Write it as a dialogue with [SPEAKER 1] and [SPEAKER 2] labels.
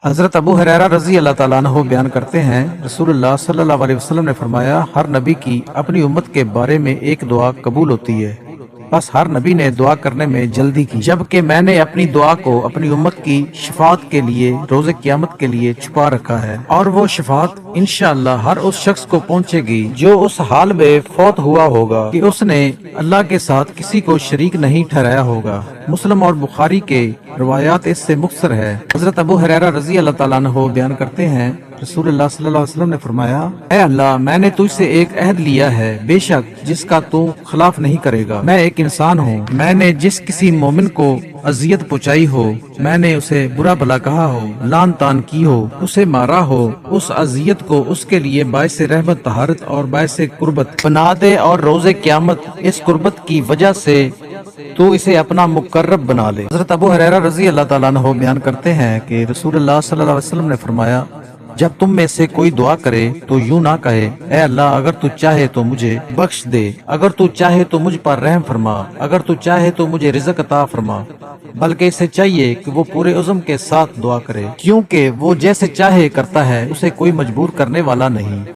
[SPEAKER 1] حضرت ابو ہریرہ رضی اللہ تعالیٰ عنہ بیان کرتے ہیں، رسول اللہ صلی اللہ علیہ وسلم نے فرمایا، ہر نبی کی اپنی امت کے بارے میں ایک دعا قبول ہوتی ہے، بس ہر نبی نے دعا کرنے میں جلدی کی، جبکہ میں نے اپنی دعا کو اپنی امت کی شفاعت کے لیے روز قیامت کے لیے چھپا رکھا ہے، اور وہ شفاعت انشاءاللہ ہر اس شخص کو پہنچے گی جو اس حال میں فوت ہوا ہوگا کہ اس نے اللہ کے ساتھ کسی کو شریک نہیں ٹھہرایا ہوگا۔ مسلم اور بخاری کے روایات اس سے مختصر ہے۔ حضرت ابو ہریرہ رضی اللہ تعالیٰ عنہ بیان کرتے ہیں، رسول اللہ صلی اللہ علیہ وسلم نے فرمایا، اے اللہ، میں نے تجھ سے ایک عہد لیا ہے، بے شک جس کا تو خلاف نہیں کرے گا۔ میں ایک انسان ہوں، میں نے جس کسی مومن کو اذیت پہنچائی ہو، میں نے اسے برا بھلا کہا ہو، لان تان کی ہو، اسے مارا ہو، اس اذیت کو اس کے لیے باعث رحمت طہارت اور باعث قربت بنا دے، اور روز قیامت اس قربت کی وجہ سے تو اسے اپنا مقرب بنا لے۔ حضرت ابو ہریرہ رضی اللہ تعالیٰ عنہ بیان کرتے ہیں کہ رسول اللہ صلی اللہ علیہ وسلم نے فرمایا، جب تم میں سے کوئی دعا کرے تو یوں نہ کہے، اے اللہ، اگر تو چاہے تو مجھے بخش دے، اگر تو چاہے تو مجھ پر رحم فرما، اگر تو چاہے تو مجھے رزق عطا فرما، بلکہ اسے چاہیے کہ وہ پورے عزم کے ساتھ دعا کرے، کیونکہ وہ جیسے چاہے کرتا ہے، اسے کوئی مجبور کرنے والا نہیں۔